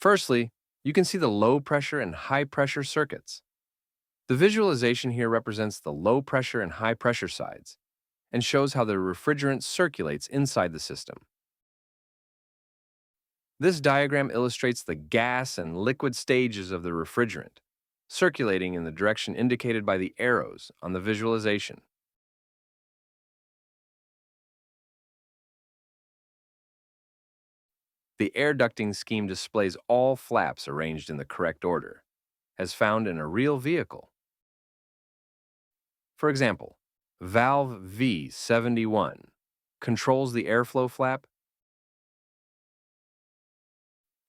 Firstly, you can see the low pressure and high pressure circuits. The visualization here represents the low pressure and high pressure sides and shows how the refrigerant circulates inside the system. This diagram illustrates the gas and liquid stages of the refrigerant, circulating in the direction indicated by the arrows on the visualization. The air ducting scheme displays all flaps arranged in the correct order, as found in a real vehicle. For example, valve V71 controls the airflow flap,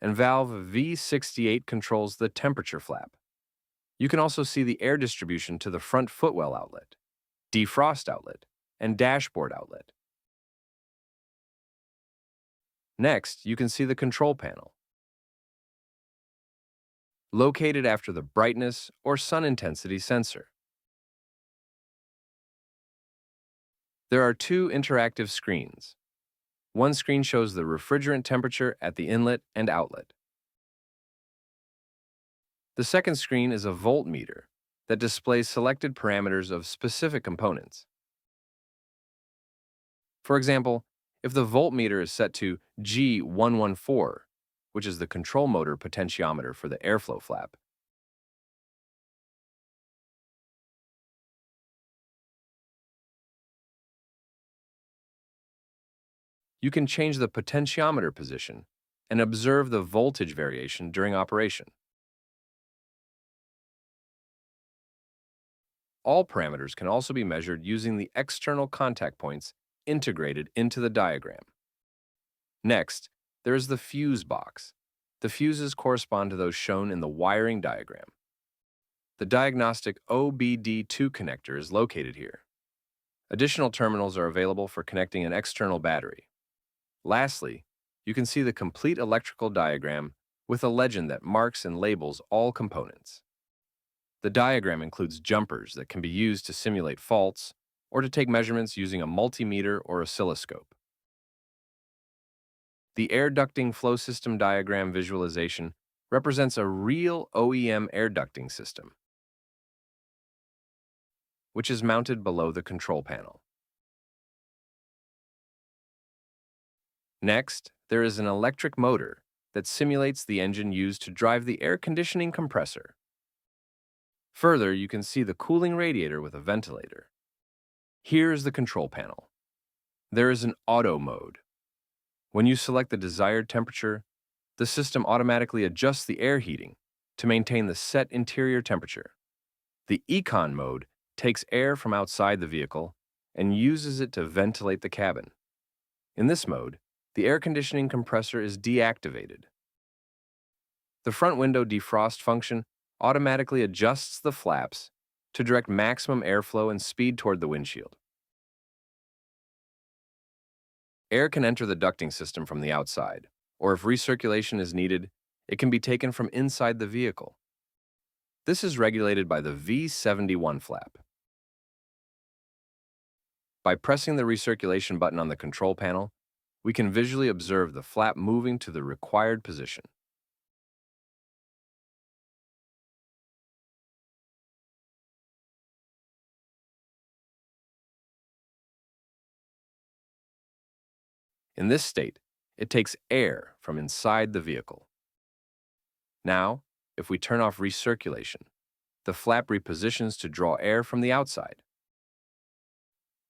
and valve V68 controls the temperature flap. You can also see the air distribution to the front footwell outlet, defrost outlet, and dashboard outlet. Next, you can see the control panel, located after the brightness or sun intensity sensor. There are two interactive screens. One screen shows the refrigerant temperature at the inlet and outlet. The second screen is a voltmeter that displays selected parameters of specific components. For example, if the voltmeter is set to G114, which is the control motor potentiometer for the airflow flap, you can change the potentiometer position and observe the voltage variation during operation. All parameters can also be measured using the external contact points integrated into the diagram. Next, there is the fuse box. The fuses correspond to those shown in the wiring diagram. The diagnostic OBD2 connector is located here. Additional terminals are available for connecting an external battery. Lastly, you can see the complete electrical diagram with a legend that marks and labels all components. The diagram includes jumpers that can be used to simulate faults or to take measurements using a multimeter or oscilloscope. The air ducting flow system diagram visualization represents a real OEM air ducting system, which is mounted below the control panel. Next, there is an electric motor that simulates the engine used to drive the air conditioning compressor. Further, you can see the cooling radiator with a ventilator. Here is the control panel. There is an auto mode. When you select the desired temperature, the system automatically adjusts the air heating to maintain the set interior temperature. The econ mode takes air from outside the vehicle and uses it to ventilate the cabin. In this mode, the air conditioning compressor is deactivated. The front window defrost function automatically adjusts the flaps to direct maximum airflow and speed toward the windshield. Air can enter the ducting system from the outside, or if recirculation is needed, it can be taken from inside the vehicle. This is regulated by the V71 flap. By pressing the recirculation button on the control panel, we can visually observe the flap moving to the required position. In this state, it takes air from inside the vehicle. Now, if we turn off recirculation, the flap repositions to draw air from the outside.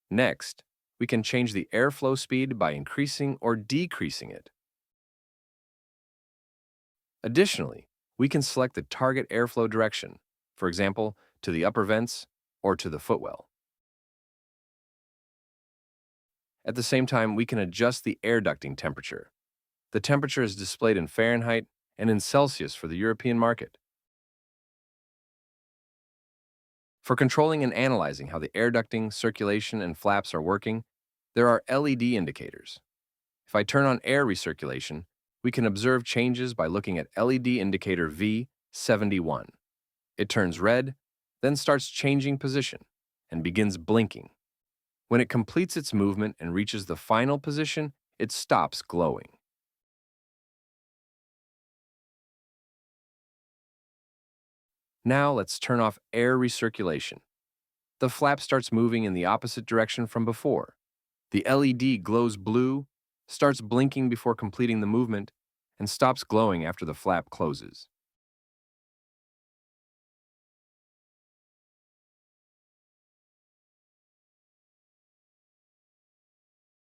Next, we can change the airflow speed by increasing or decreasing it. Additionally, we can select the target airflow direction, for example, to the upper vents or to the footwell. At the same time, we can adjust the air ducting temperature. The temperature is displayed in Fahrenheit and in Celsius for the European market. For controlling and analyzing how the air ducting, circulation, and flaps are working, there are LED indicators. If I turn on air recirculation, we can observe changes by looking at LED indicator V71. It turns red, then starts changing position, and begins blinking. When it completes its movement and reaches the final position, it stops glowing. Now let's turn off air recirculation. The flap starts moving in the opposite direction from before. The LED glows blue, starts blinking before completing the movement, and stops glowing after the flap closes.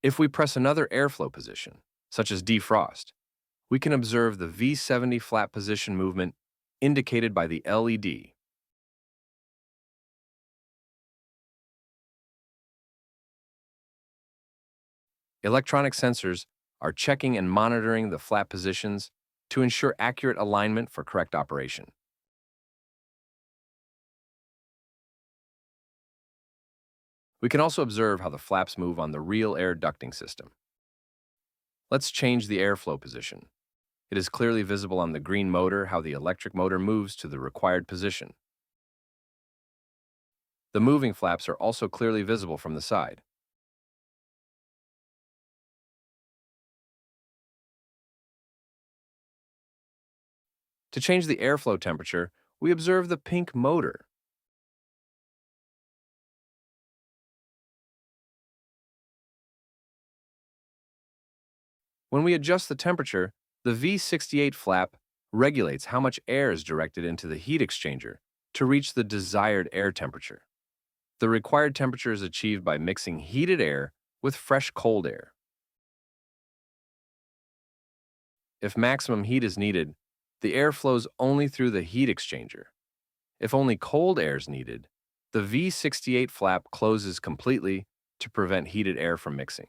If we press another airflow position, such as defrost, we can observe the V70 flap position movement indicated by the LED. Electronic sensors are checking and monitoring the flap positions to ensure accurate alignment for correct operation. We can also observe how the flaps move on the real air ducting system. Let's change the airflow position. It is clearly visible on the green motor how the electric motor moves to the required position. The moving flaps are also clearly visible from the side. To change the airflow temperature, we observe the pink motor. When we adjust the temperature, the V68 flap regulates how much air is directed into the heat exchanger to reach the desired air temperature. The required temperature is achieved by mixing heated air with fresh cold air. If maximum heat is needed, the air flows only through the heat exchanger. If only cold air is needed, the V68 flap closes completely to prevent heated air from mixing.